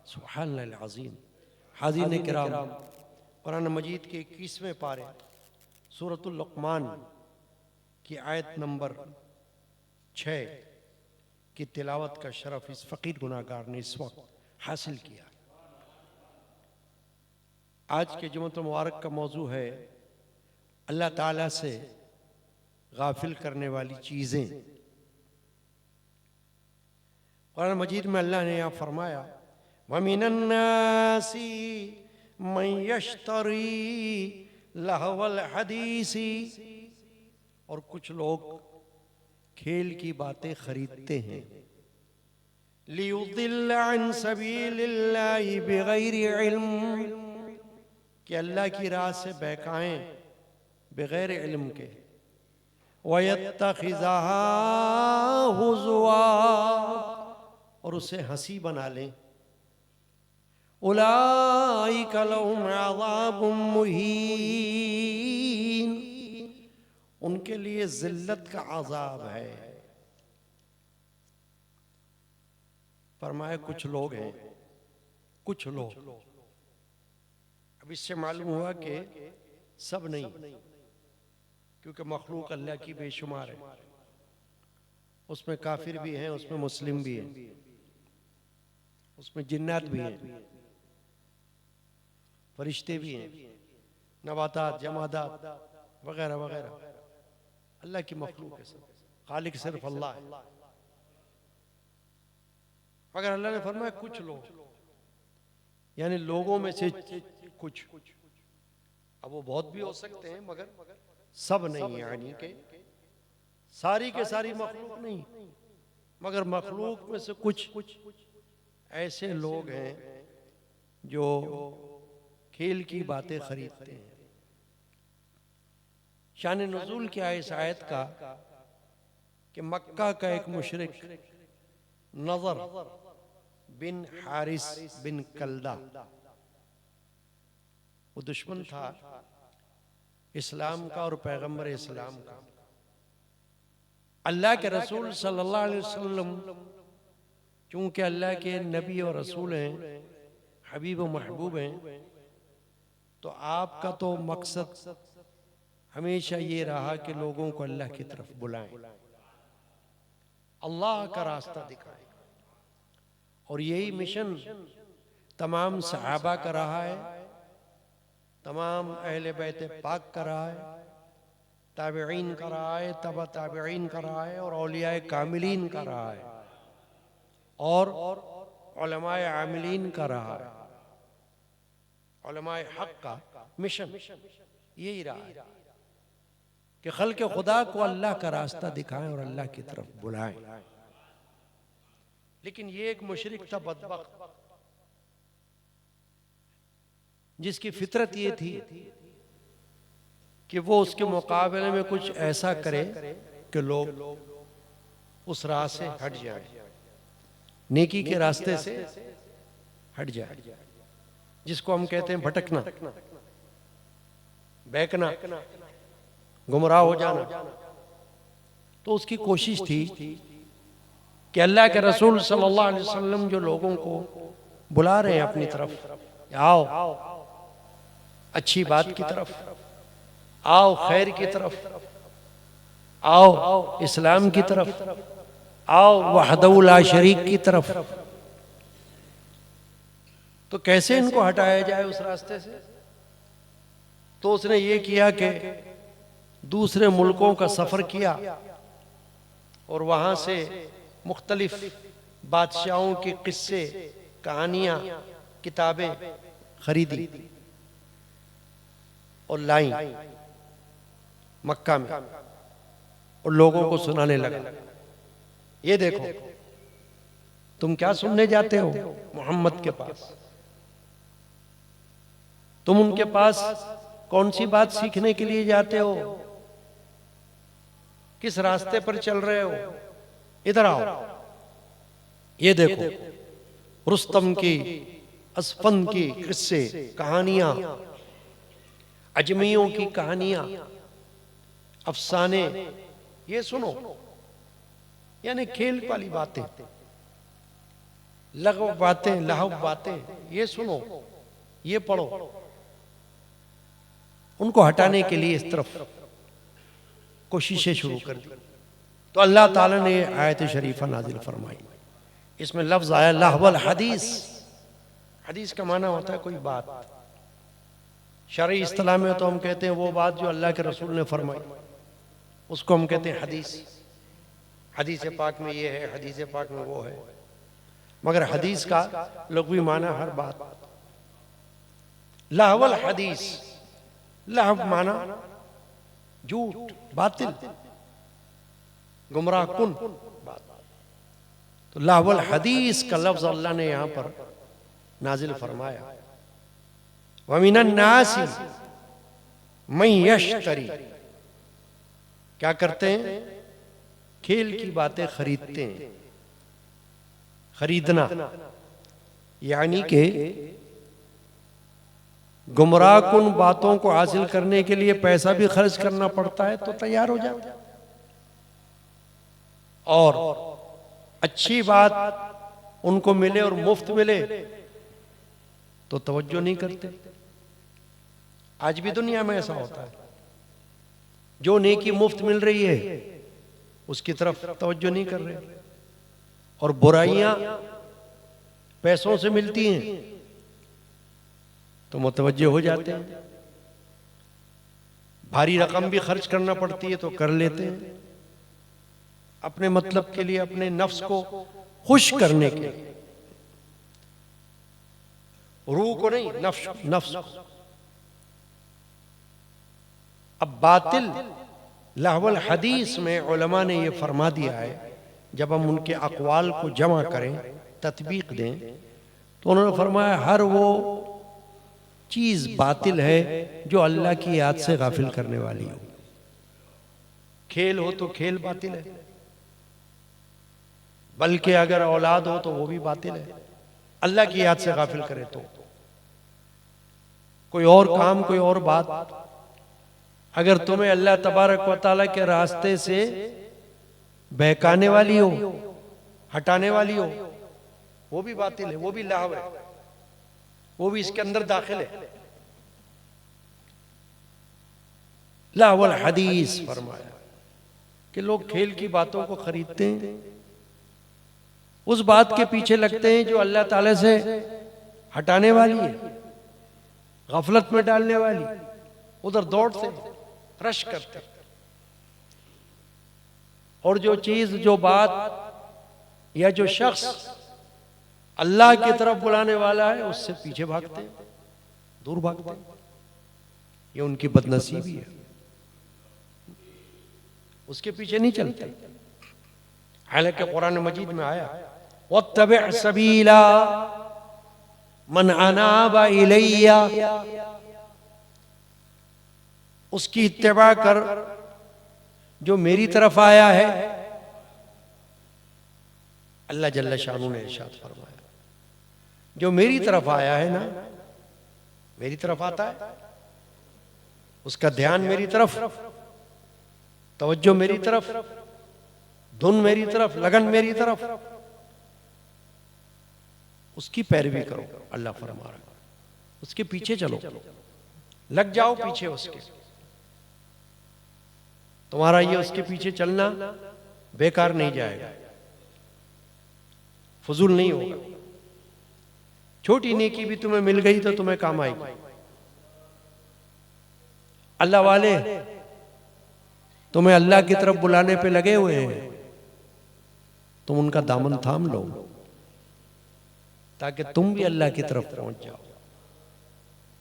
सुब्हानल्लाह अज़ीम। हाज़रीन किराम, कुरान मजीद के 21वें पारे सूरतुल लुक़मान की आयत नंबर 6 की तिलावत का शरफ इस फ़कीर गुनाहगार ने इस वक्त हासिल किया। आज के जुम्मतुल मुबारक का मौजू है अल्लाह ताला से गाफिल करने वाली चीज़ें। कुरान मजीद में अल्लाह ने यहाँ फरमाया, वमिनन्नासी मन यश्तरी लहवल हदीसी, और कुछ लोग खेल की बातें खरीदते हैं, लियुदिल्ल अन सबीलिल्लाहि बिगैरि इल्म, कि अल्लाह की राह से बहकाएं बगैर इल्म के, वयत्तखिज़हा हुज़वा, और उसे हंसी बना लें। उलाइका लहुम अज़ाबुम मुहीन, उनके लिए जिल्लत का अज़ाब है। फरमाया कुछ लोग हैं, कुछ लोग। अब इससे मालूम हुआ कि सब नहीं, क्योंकि मखलूक अल्लाह की बेशुमार है। उसमें काफिर भी हैं, उसमें मुस्लिम भी हैं, उसमें जिन्नात भी हैं, फरिश्ते भी हैं, नबातात, जमादात वगैरह वगैरह। अल्लाह की मखलूक है सब, खालिक सिर्फ अल्लाह है। मगर अल्लाह ने फरमाया कुछ लोग, यानी लोगों में से कुछ। अब वो बहुत भी हो सकते हैं मगर सब नहीं, यानी कि सारी के सारी मखलूक नहीं, मगर मखलूक में से कुछ ऐसे लोग हैं जो खेल की बातें खरीदते हैं। शान नुज़ूल क्या है इस आयत का कि मक्का का एक मुशरिक नज़र बिन हारिस बिन कल्दा, वो दुश्मन था इस्लाम का और पैगंबर इस्लाम का। अल्लाह के रसूल सल्लल्लाहु अलैहि वसल्लम चूंकि अल्लाह के नबी और रसूल हैं, हबीब व महबूब हैं, तो आपका तो मकसद हमेशा ये रहा कि लोगों को अल्लाह की तरफ बुलाएं, अल्लाह का रास्ता दिखाएं। और यही मिशन तमाम सहाबा का रहा है, तमाम अहले बैत पाक का रहा है, ताबिईन का रहा है, तबा ताबिईन का रहा है, और औलियाए कामिलीन का रहा है, और उलमाए आमिलीन का रहा है। उलमाए हक का मिशन यही रहा है कि खल्क़ खुदा को अल्लाह का रास्ता दिखाएं और अल्लाह की तरफ बुलाएं। लेकिन ये एक मुशरिक था बदबख्त, जिसकी फितरत ये थी कि वो उसके मुकाबले में कुछ ऐसा करे कि लोग उस राह से हट जाएं, नेकी के रास्ते से हट जाए, जिसको हम कहते हैं भटकना, बहकना, गुमराह हो जाना। तो उसकी कोशिश थी कि अल्लाह के रसूल सल्लल्लाहु अलैहि वसल्लम जो लोगों को बुला रहे हैं अपनी तरफ, आओ अच्छी बात की तरफ, आओ खैर की तरफ, आओ इस्लाम की तरफ, आओ वहदहू ला शरीक की तरफ, तो कैसे इनको हटाया जाए उस रास्ते से? तो उसने ये किया कि दूसरे मुल्कों का सफर किया और वहां से मुख्तलिफ बादशाहों के किस्से, कहानियां, किताबें खरीदी और लाई मक्का में, और लोगों को सुनाने लगा, ये देखो तुम क्या सुनने जाते हो मोहम्मद के पास, तुम उनके पास कौन सी बात सीखने के लिए जाते हो, किस रास्ते पर चल रहे हो, इधर आओ, ये देखो रुस्तम की, असफन की किस्से, कहानियां, अजमियों की कहानियां, अफसाने, ये सुनो, यानी खेल वाली बातें। लगव बातें, लहव बातें, ये सुनो, ये पढ़ो, उनको हटाने के लिए इस तरफ कोशिशें शुरू कर दी। तो अल्लाह ताला ने आयत शरीफा नाजिल फरमाई। इसमें लफ्ज आया लहवल हदीस। हदीस का माना होता है कोई बात। शरई इस्तिलाह में तो हम कहते हैं वो बात जो अल्लाह के रसूल ने फरमाई, उसको हम कहते हैं हदीस। हदीस पाक में ये है, हदीस पाक में वो है। मगर हदीस का लुग़वी माना हर बात। लहवल हदीस, लहव माना झूठ, बातिल, गुमराह कुन बात। तो लहवल हदीस का लफ्ज अल्लाह ने यहां पर नाजिल फरमाया। वमिनन नासी मैं यश्तरी, क्या करते हैं? खेल की बातें खरीदते हैं। खरीदना यानी कि गुमराह कुन बातों को हासिल करने के लिए पैसा भी खर्च करना पड़ता है तो तैयार हो जाओ। और अच्छी बात उनको मिले और मुफ्त मिले तो तवज्जो नहीं करते। आज भी दुनिया में ऐसा होता है, जो नेकी मुफ्त मिल रही है उसकी तरफ तवज्जो नहीं कर रहे, और बुराइयां पैसों से मिलती हैं तो मुतवज्जो हो जाते हैं। भारी रकम भी खर्च करना पड़ती है तो कर लेते हैं, अपने मतलब के लिए, अपने नफ्स को खुश करने के लिए, रूह को नहीं, नफ्स को। अब बातिल लहवल हदीस में उलमा ने यह फरमा दिया है, जब हम उनके अक़वाल को जमा करें, तत्बीक दें, तो उन्होंने फरमाया हर वो चीज बातिल है जो अल्लाह की याद से गाफिल करने वाली हो। खेल हो तो खेल बातिल है, बल्कि अगर औलाद हो तो वो भी बातिल है, अल्लाह की याद से गाफिल करे तो। कोई और काम, कोई और बात अगर तुम्हें अल्लाह तबारक व तआला के रास्ते से बहकाने वाली हो, हटाने वाली हो, वो भी बातिल है, वो भी लहव है, वो भी इसके अंदर दाखिल है। लहवल हदीस फरमाया कि लोग खेल की बातों को खरीदते हैं, उस बात के पीछे लगते हैं जो अल्लाह ताला से हटाने वाली है, गफलत में डालने वाली, उधर दौड़ते, रश करते। और जो चीज, जो बात या जो शख्स अल्लाह की तरफ बुलाने वाला है उससे पीछे भागते, दूर भागते। ये उनकी बदनसीबी है, उसके पीछे नहीं चलते। हालांकि कुरान मजीद में आया वत्तबि सबीला मन अनाबा इलैया, उसकी इत्तिबा कर जो मेरी तरफ आया है। अल्लाह जल्ल शानू ने इरशाद फरमाया, जो मेरी तरफ आया है ना, मेरी तरफ आता है, उसका ध्यान मेरी तरफ, तवज्जो मेरी तरफ, धुन मेरी तरफ, लगन मेरी तरफ, उसकी पैरवी करो। अल्लाह फरमा रहा, उसके पीछे चलो, लग जाओ पीछे उसके। तुम्हारा ये उसके पीछे चलना बेकार नहीं जाएगा, फजूल नहीं होगा। छोटी नेकी भी तुम्हें मिल गई तो तुम्हें काम आएगी। अल्लाह वाले तुम्हें अल्लाह की तरफ बुलाने पे लगे हुए हैं, तुम उनका दामन थाम लो ताकि तुम भी अल्लाह की तरफ पहुंच जाओ,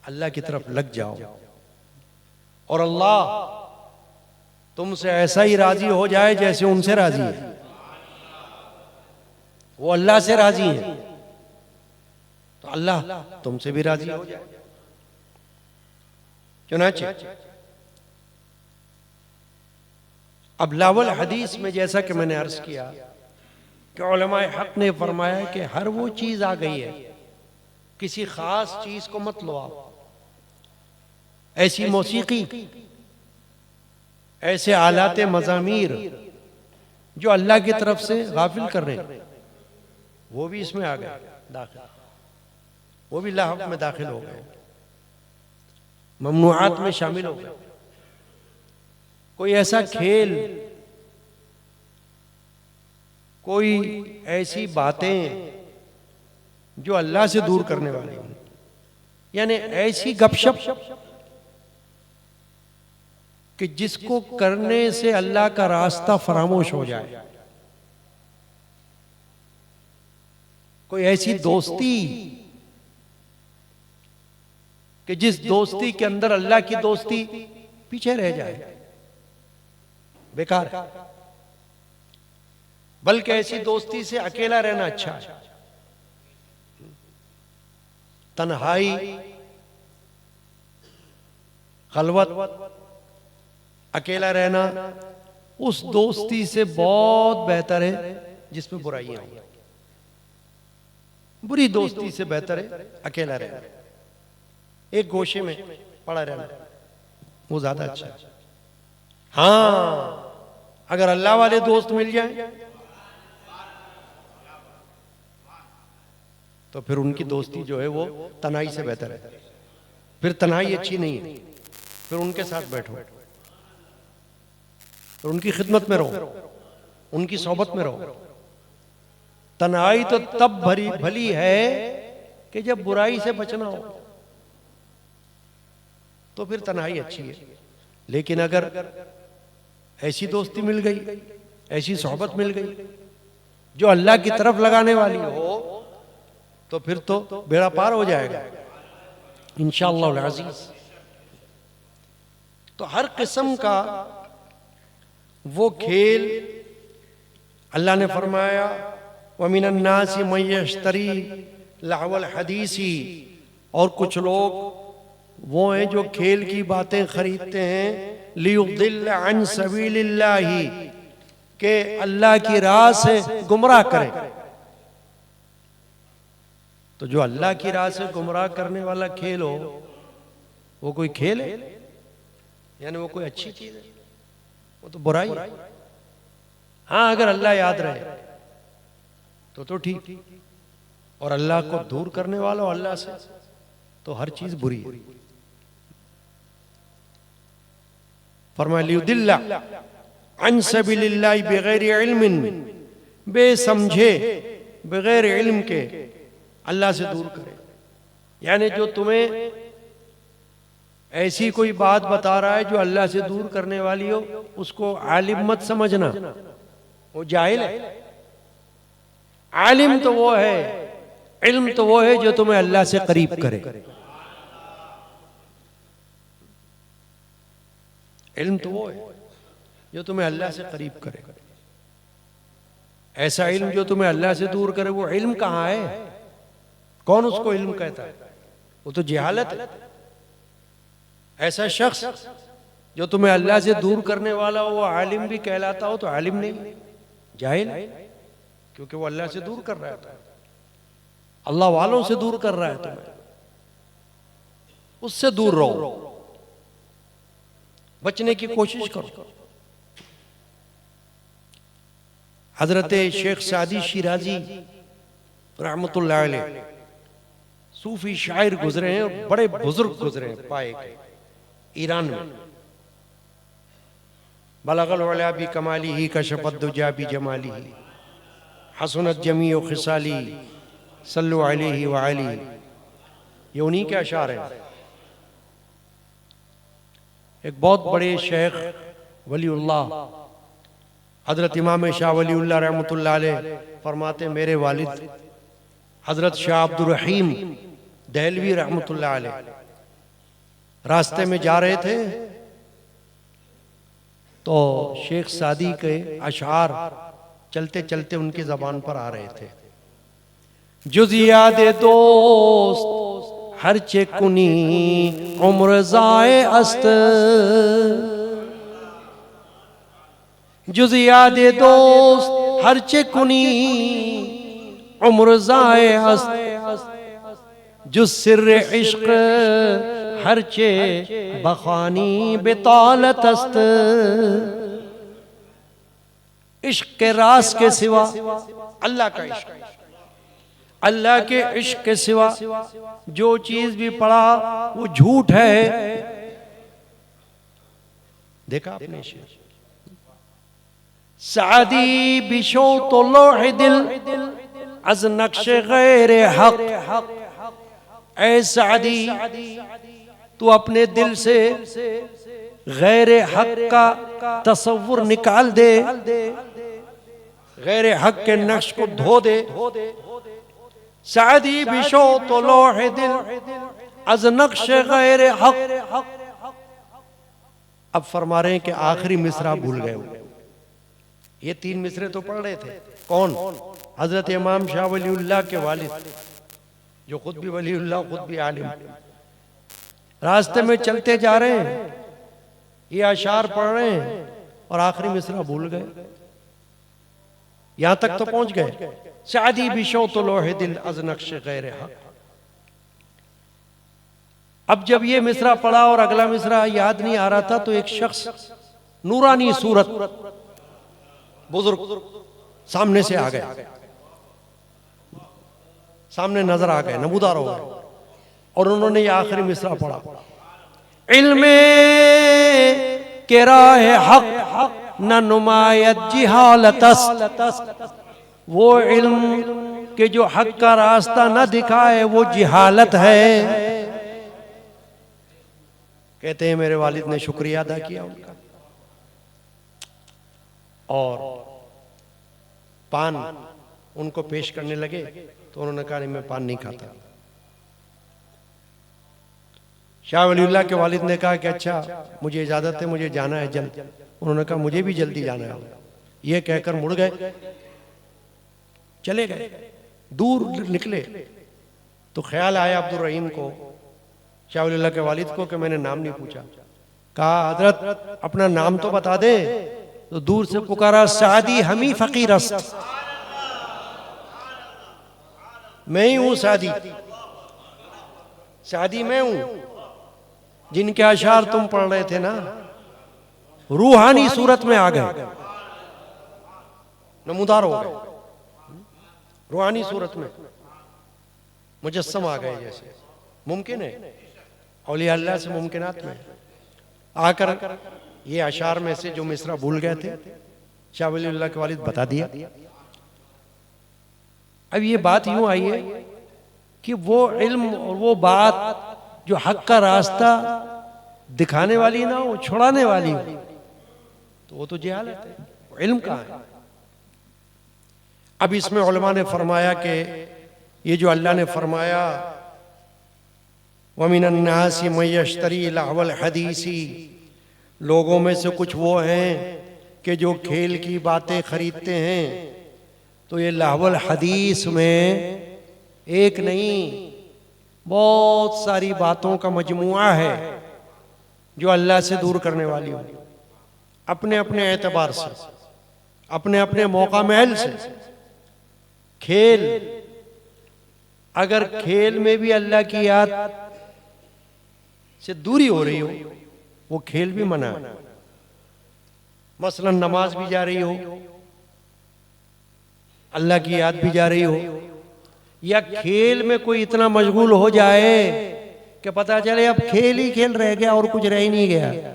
अल्लाह की तरफ लग जाओ, और अल्लाह तुमसे ऐसा ही राजी हो जाए जैसे उनसे राजी है। वो अल्लाह से राजी है तो अल्लाह तुमसे भी राजी हो जाए। चुनांचे अब लावल हदीस में जैसा कि मैंने अर्ज किया कि उलमाए हक ने फरमाया कि हर वो चीज आ गई है, किसी खास चीज को मत लो आप। ऐसी मौसीकी, ऐसे आलाते मज़ामीर जो अल्लाह की तरफ से गाफिल कर रहे हैं, वो भी इसमें आ गए दाखिल, वो भी लाहब में दाखिल हो गए, ममनुआत में शामिल हो गए। कोई ऐसा खेल, कोई ऐसी बातें जो अल्लाह से दूर करने वाली हों, यानी ऐसी गपशप कि जिसको करने से अल्लाह का रास्ता फरामोश हो जाए, कोई ऐसी दोस्ती कि जिस दोस्ती के अंदर अल्लाह की दोस्ती पीछे रह जाए, बेकार है। बल्कि ऐसी दोस्ती से अकेला रहना अच्छा है। तन्हाई, खलवत, अकेला रहना उस दोस्ती से बहुत बेहतर है जिसमें बुराइयां हो। बुरी दोस्ती से बेहतर है अकेला रहना, एक गोशे में पड़ा रहना, वो ज्यादा अच्छा है। हाँ, अगर अल्लाह वाले दोस्त मिल जाएं तो फिर उनकी दोस्ती जो है वो तन्हाई से बेहतर है। फिर तन्हाई अच्छी नहीं है, फिर उनके साथ बैठो, फिर उनकी खिदमत में रहो, उनकी सोबत में रहो। तन्हाई तो तब भली है कि जब बुराई से बचना हो, तो फिर तन्हाई अच्छी है। लेकिन अगर ऐसी दोस्ती मिल गई, ऐसी सोहबत मिल गई जो अल्लाह की तरफ लगाने वाली हो, तो फिर तो बेड़ा पार हो जाएगा इंशाअल्लाह अज़ीज़। तो हर किस्म का वो खेल अल्लाह ने फरमाया, वमिनन नासी मन यश्तरी लहवल हदीसी, और कुछ लोग वो हैं जो खेल की बातें खरीदते हैं, लियुदिल्ल अन सबीलिल्लाही, के अल्लाह की राह से गुमराह करें। तो जो अल्लाह की राह से गुमराह करने वाला खेल हो, वो कोई खेल है? यानी वो कोई अच्छी चीज है? वो तो बुराई है। हाँ, अगर अल्लाह याद रहे तो ठीक, और अल्लाह को दूर करने वाला हो अल्लाह से, तो हर चीज बुरी है। फरमाया लियुदिल्ला अन सबीलिल्लाहि बगैर इल्मिन, बेसमझे बगैर इल्म के अल्लाह से दूर करे। यानी जो तुम्हें ऐसी कोई बात बता रहा है जो अल्लाह से दूर करने वाली हो, उसको आलिम मत समझना, वो जाहिल है। आलिम तो वो है, इल्म तो वो है जो तुम्हें अल्लाह से करीब करे। इल्म तो वो है जो तुम्हें अल्लाह से करीब करे। ऐसा इल्म जो तुम्हें अल्लाह से दूर करे, वो इल्म कहाँ है? कौन उसको इल्म कहता है? वो तो जहालत है। ऐसा शख्स जो तुम्हें अल्लाह से दूर करने वाला हो, वो आलिम भी कहलाता हो तो आलिम नहीं, जाहिल, क्योंकि वो अल्लाह से दूर कर रहा है, अल्लाह वालों से दूर कर रहा है तुम्हें। उससे दूर रहो, बचने की कोशिश करो। हजरत शेख सादी शिराजी रहमतुल्लाह अलैह सूफी शायर गुजरे हैं, और बड़े बुजुर्ग गुजरे हैं पाए के ईरान में। बलगल उला भी कमाली ही कशफत दुजा भी जमाली ही हसनत जमी व खिसाली सल्लु अलैहि व अली। ये उन्हीं के अशार हैं। एक बहुत बड़े शेख वलीउल्लाह हजरत इमाम शाह वलीउल्लाह रहमतुल्लाह अलैह फरमाते, मेरे वालिद हजरत शाह अब्दुल रहीम दहलवी रहमतुल्लाह अलैह रास्ते में जा रहे थे, तो शेख सादी के अशार चलते चलते उनकी जबान पर आ रहे थे। जुज़ यादे दोस्त हर चेकुनी उम्र ज़ाए अस्त, जुज़ यादे दोस्त हर चेकुनी उम्र ज़ाए अस्त, जुज़ सिर्र इश्क हर चे बखानी बेतालत अस्त। इश्क के रास के सिवा अल्लाह का इश्क, अल्लाह के इश्क के सिवा जो चीज भी पढ़ा वो झूठ है। देखा आपने शेर, सादी बिशो तो लोहे दिल अज नक्श गैर हक। ऐ सादी तू अपने दिल से गैर हक का तसव्वुर निकाल दे, गैर हक के नक्श को धो दे। सादी बिशो तो लोहे दिल अज नक्श गैर हक। अब फरमा रहे हैं कि आखिरी मिसरा भूल गए। ये 3 मिसरे तो पढ़ रहे थे। कौन? हजरत इमाम शाह वलीउल्लाह के वालिद, जो खुद भी वलीउल्लाह, खुद भी आलिम। रास्ते में चलते जा रहे हैं, ये अशार पढ़ रहे हैं और आखिरी मिसरा भूल गए। यहां तक तो पहुंच गए, शादी बिशो तो लोहे दिल अज नक्श गैर हक। अब जब ये मिसरा पढ़ा और अगला मिसरा याद नहीं आ रहा था, तो एक शख्स नूरानी सूरत बुजुर्ग सामने से आ गए, सामने नजर आ गए, नमूदार हो गए, और उन्होंने ये आखिरी मिसरा पढ़ा, इल्मे के राह हक न नुमायत जिहालतस। वो इल्म के जो हक का रास्ता न दिखाए वो जिहालत है। कहते हैं मेरे वालिद ने शुक्रिया अदा किया उनका, और पान उनको पेश करने लगे तो उन्होंने कहा नहीं, मैं पान नहीं खाता। शाह वलीउल्लाह के वालिद ने कहा कि अच्छा मुझे इजाजत है, मुझे जाना है जल्द। उन्होंने कहा मुझे भी जल्दी जाना है। ये कहकर मुड़ गए, चले गए। दूर निकले तो ख्याल आया अब्दुल रहीम को, शाह वलीउल्लाह के वालिद को, कि मैंने नाम नहीं पूछा। कहा हजरत अपना नाम तो बता दे। तो दूर से पुकारा, सादी हमी फकीरस्त, मैं ही हूं सादी, सादी मैं हूं जिनके अशार तुम पढ़ रहे थे ना। रूहानी सूरत में आ गए, नमूदार हो गए, रूहानी सूरत में मुजस्सम आ गए। जैसे मुमकिन है औलिया अल्लाह से मुमकिनात में आकर ये अशार में से जो मिसरा भूल गए थे शाह वलीउल्लाह के वालिद बता दिया। अब ये बात यूं आई है कि वो इल्म और वो बात जो हक का रास्ता दिखाने वाली ना हो, छुड़ाने वाली हो, तो वो तो जहालत है। इल्म कहाँ है? अब इसमें उलमा ने फरमाया कि ये जो अल्लाह ने फरमाया वमिनन नासी मन यश्तरी लहवल हदीसी, लोगों में से कुछ वो हैं कि जो खेल की बातें खरीदते हैं। तो ये लहवल हदीस में एक नहीं, बहुत सारी बातों का मजमुआ है जो अल्लाह से दूर करने वाली हो, अपने अपने एतबार से, अपने अपने मौका महल से। खेल, अगर खेल में भी अल्लाह की याद से दूरी हो रही हो, वो खेल भी मना है। मसलन नमाज भी जा रही हो, अल्लाह की याद भी जा रही हो, या खेल में कोई इतना मशगूल हो जाए कि पता चले अब खेल ही खेल रह गया और कुछ रह ही नहीं गया,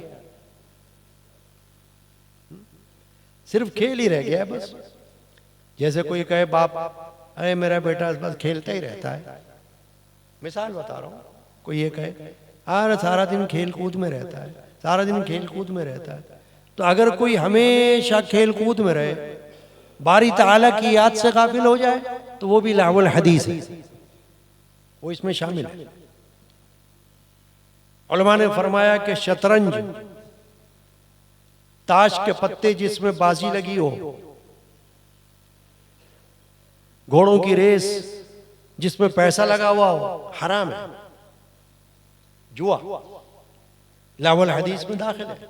सिर्फ खेल ही रह गया बस। जैसे कोई कहे बाप, अरे मेरा बेटा बस खेलता ही रहता है, मिसाल बता रहा हूं। कोई ये कहे अरे सारा दिन खेल कूद में रहता है, सारा दिन खेल कूद में रहता है। तो अगर कोई हमेशा खेल कूद में रहे, बारी ताला की याद से गाफिल हो जाए, तो वो भी लहवल हदीस है, वो इसमें शामिल है। उलमा ने फरमाया कि शतरंज, ताश के पत्ते जिसमें बाजी लगी हो, घोड़ों की रेस जिसमें पैसा लगा हुआ हो, हराम है, जुआ लहवल हदीस में दाखिल है।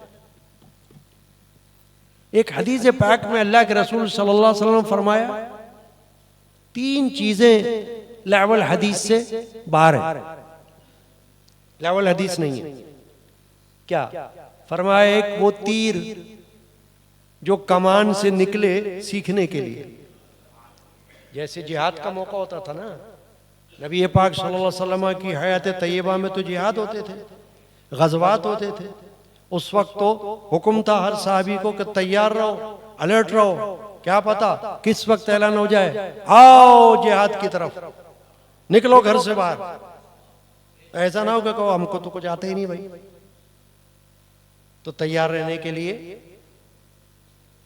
एक हदीस पाक में अल्लाह के रसूल सल्लल्लाहु अलैहि वसल्लम फरमाया 3 चीजें लहवल हदीस से बाहर है, लहवल हदीस नहीं है। क्या फरमाया? एक वो तीर जो कमान से निकले सीखने के लिए, जैसे जिहाद का मौका होता था ना, नबी पाक सल्लल्लाहु अलैहि वसल्लम की हयात तैयबा में तो जिहाद होते थे, गज़वात होते थे। उस वक्त तो हुक्म था हर साहबी को कि तैयार रहो, अलर्ट रहो, क्या पता किस वक्त ऐलान हो जाए, आओ जिहाद की तरफ, निकलो घर से बाहर। ऐसा ना हो कि कहो हमको तो कुछ आता ही नहीं भाई। तो तैयार रहने के लिए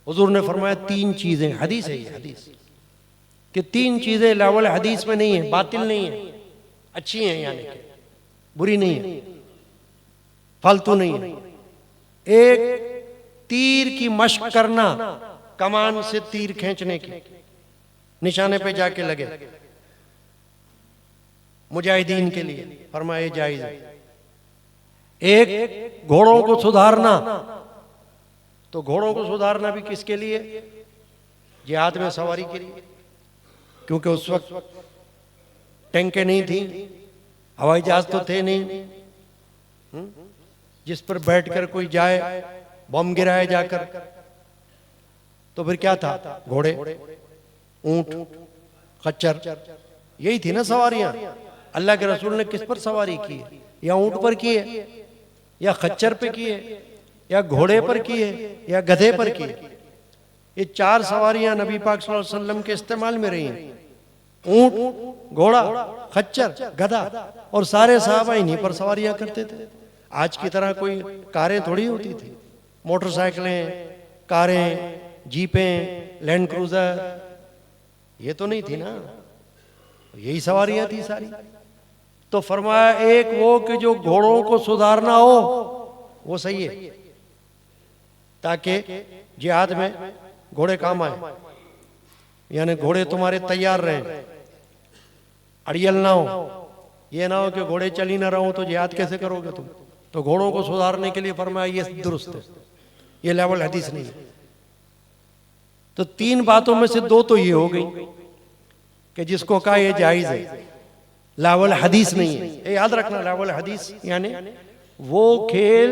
हुजूर ने फरमाया तीन चीजें, हदीस है ये, हदीस कि तीन चीजें लावल हदीस में नहीं है, बातिल नहीं है, अच्छी हैं, यानी कि बुरी नहीं है, फालतू नहीं है। एक, तीर की मशक करना, कमान से तीर खींचने की, निशाने पे जाके लगे मुजाहिदीन के लिए, फरमाया जायज है। एक, घोड़ों को सुधारना, तो घोड़ों को सुधारना भी किसके लिए? जिहाद में सवारी के लिए, क्योंकि उस वक्त टैंकें नहीं थी, हवाई जहाज तो थे नहीं जिस पर बैठकर कोई जाए बम गिराए जाकर। तो फिर क्या था? घोड़े, ऊंट, खच्चर, यही थी ना सवारियां। अल्लाह के रसूल ने किस पर सवारी की है? या ऊंट पर की है, या खच्चर पे की है, या घोड़े पर की है, या गधे पर की है। ये चार सवारियां नबी पाक सल्लल्लाहु अलैहि वसल्लम के इस्तेमाल में रही हैं, ऊंट, घोड़ा, खच्चर, गधा, और सारे सहाबा इन्हीं पर सवारियां करते थे। आज की तरह कोई कारें थोड़ी होती थी, मोटरसाइकिलें, कारें, जीपें, लैंड क्रूजर, ये तो नहीं थी ना, यही सवारियां थी सारी। तो फरमाया एक वो कि जो घोड़ों को सुधारना हो, वो सही है, ताकि जिहाद में घोड़े काम आए, यानी घोड़े तुम्हारे तैयार रहें, अड़ियल ना हो। ये ना हो कि घोड़े चल ही ना रहो तो जिहाद कैसे करोगे तुम। तो घोड़ों को सुधारने के लिए फरमाया ये दुरुस्त है, ये लेवल हदीस नहीं है। तो तीन बातों में से दो तो ये हो गई कि जिसको कहा ये जायज है, लावल हदीस नहीं है। ये याद रखना, लावल हदीस यानी वो खेल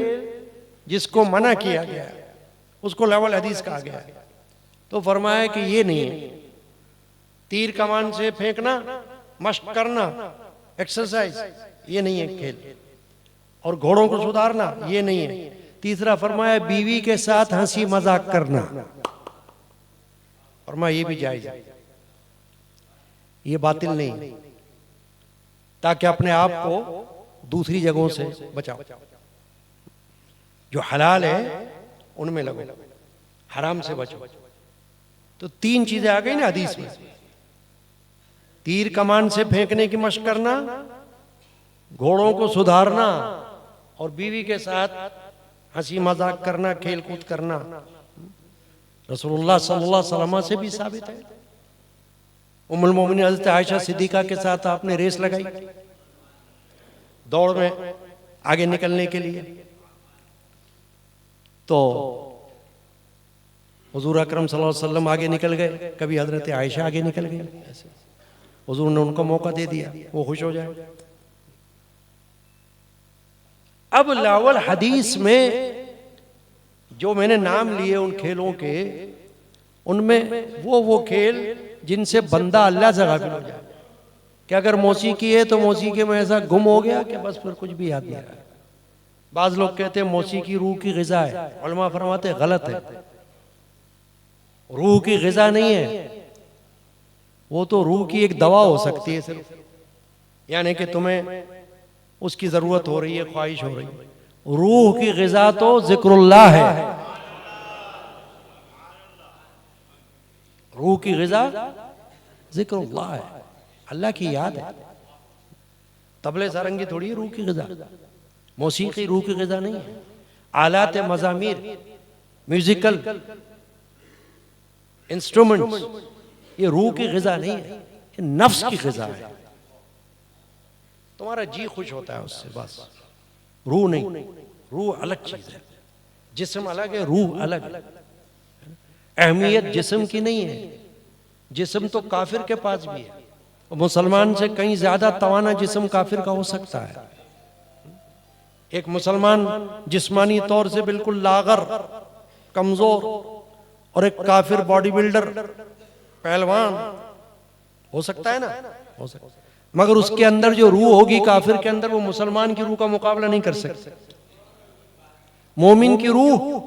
जिसको मना किया गया उसको लावल हदीस कहा गया है। तो फरमाया कि ये नहीं है, तीर कमान से फेंकना, मशक करना, एक्सरसाइज, ये नहीं है खेल। और घोड़ों को सुधारना, ये नहीं है। तीसरा फरमाया बीवी के साथ हंसी मजाक करना, फरमाया ये भी जायज है, ये बातिल नहीं, ताकि अपने आप को दूसरी जगहों से बचाओ। जो हलाल है उनमें लगो, हराम से बचो। तो तीन चीजें आ गई ना हदीस में, तीर कमान से फेंकने की मशक करना, घोड़ों को सुधारना, और बीवी के साथ हंसी मजाक करना, खेल कूद करना। रसूलुल्लाह सल्लल्लाहु अलैहि वसल्लम से भी साबित है। उम्मुल मोमिनीन हज़रत आयशा सिद्दीका के साथ आपने रेस लगाई दौड़ में आगे निकलने के लिए, तो हुजूर अकरम सल्लल्लाहु अलैहि वसल्लम आगे निकल गए, कभी हजरत आयशा आगे निकल गई, ऐसे हुजूर ने उनको मौका दे दिया, वो खुश हो जाए। अब लावल हदीस में जो मैंने नाम लिए उन खेलों के, उनमें वो खेल जिनसे बंदा अल्लाह से गाफिल हो जाए। कि अगर मौसीकी है तो मौसीकी में ऐसा गुम हो गया कि बस फिर कुछ भी याद नहीं रहा। बाज लोग कहते हैं मौसीकी रूह की ग़िज़ा है, उलमा फरमाते गलत है, रूह की ग़िज़ा नहीं है, वो तो रूह की एक दवा हो सकती है सिर्फ, यानी कि तुम्हें उसकी जरूरत हो रही है, ख्वाहिश हो रही है। रूह की ग़िज़ा तो जिक्रुल्लाह है, रूह की ग़िज़ा जिक्रुल्लाह है, अल्लाह की याद है। तबले सारंगी थोड़ी है रूह की ग़िज़ा, मौसीकी रूह की ग़िज़ा नहीं है। आलात मज़ामीर, म्यूजिकल इंस्ट्रूमेंट्स, ये रूह की ग़िज़ा नहीं है, ये नफ्स की ग़िज़ा है। तुम्हारा जी खुश होता है उससे, बस, रूह नहीं। रूह अलग चीज है, जिस्म अलग है, रूह अलग है। अहमियत जिस्म की नहीं है, जिस्म तो काफिर के पास भी है, मुसलमान से कहीं ज्यादा तवाना जिस्म काफिर का हो सकता है। एक मुसलमान जिस्मानी तौर से बिल्कुल लागर, कमजोर, और एक काफिर बॉडी बिल्डर, पहलवान हो सकता है ना, हो सकता है। मगर उसके अंदर जो रूह होगी काफिर के अंदर, वो मुसलमान की रूह का मुकाबला नहीं कर सकती। मोमिन की रूह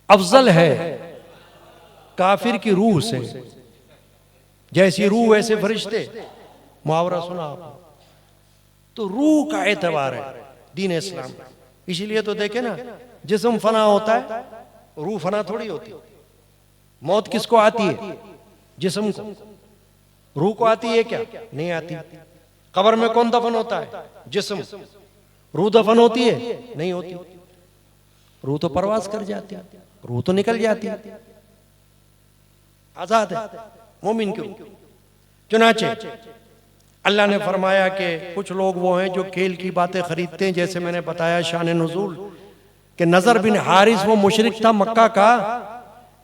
अफजल है काफिर की रूह से। जैसी रूह वैसे फरिश्ते, मुहावरा सुना आपने। तो रूह का एतबार है दीन इस्लाम। इसीलिए तो देखे ना, जिस्म फना होता है, रूह फना थोड़ी होती। मौत किसको आती है? जिस्म को। रूह को आती है क्या? नहीं आती। कब्र में कौन दफन होता है? जिस्म। रूह दफन होती है? नहीं होती। रूह तो परवाज कर जाती है, रूह तो निकल जाती है, आजाद है मोमिन की रूह। चुनाचे अल्लाह ने फरमाया कि कुछ लोग वो हैं जो खेल की बातें खरीदते हैं। जैसे मैंने बताया शान नुज़ूल कि नजर बिन हारिस वो मुशरिक था मक्का का,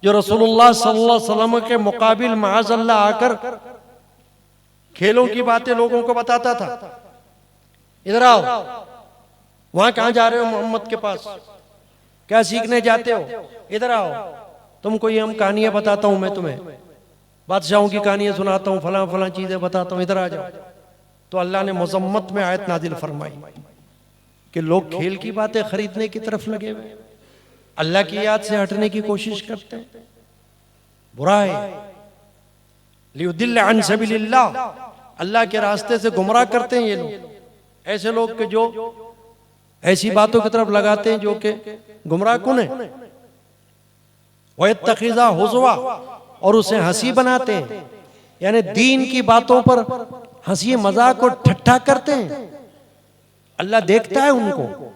जो रसूलुल्लाह सल्लल्लाहु अलैहि वसल्लम के मुकाबिल माअज़ल्लाह आकर खेलों की बातें लोगों को बताता था। इधर आओ, वहां कहां जा रहे हो? मोहम्मद के पास। क्या सीखने जाते हो? इधर आओ, तुमको ये हम कहानियां बताता हूं, मैं तुम्हें बादशाहों की कहानियां सुनाता हूं, फलां फलां चीजें बताता हूं, इधर आ जाओ। तो अल्लाह ने मुज़म्मत में आयत नाजिल फरमाई कि लोग खेल की बातें खरीदने की तरफ लगे हुए, अल्लाह की याद से हटने की कोशिश करते हैं। बुरा है। लियुदिल्ल अन सबीलिल्लाह, अल्लाह के रास्ते से गुमराह करते हैं ये लोग। ऐसे लोग के जो ऐसी बातों की तरफ लगाते हैं जो कि गुमराह कुन है। वयत्तखिज़ा हुज़वा, और उसे हंसी बनाते हैं, यानी दीन की बातों पर हंसी मजाक और ठट्ठा करते हैं। अल्लाह देखता है उनको।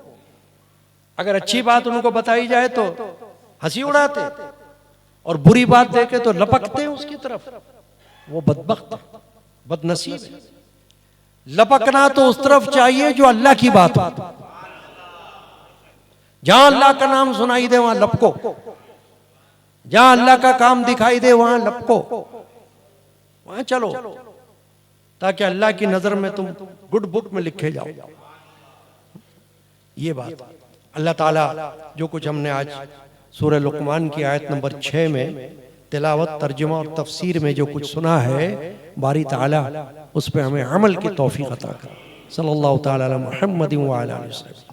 अगर अच्छी बात उनको बताई जाए तो हंसी उड़ाते, और बुरी बात देखे तो लपकते हैं उसकी तरफ। वो बदबख्त, बदनसीब है। लपकना तो उस तरफ चाहिए जो अल्लाह की बात हो। जहां अल्लाह का नाम सुनाई दे वहां लपको, जहां अल्लाह का काम दिखाई दे वहां लपको, वहां चलो, ताकि अल्लाह की नजर में तुम गुड बुक में लिखे जाओ। ये बात अल्लाह ताला जो कुछ हमने आज सूरह लुक़मान की आयत नंबर 6 में तिलावत, तर्जुमा और तफसीर में जो कुछ सुना है, बारी ताला उस पर हमें अमल की तौफीक अता करे। सल्लल्लाहु ताला अला मुहम्मद व अला आलिहि वसल्लम।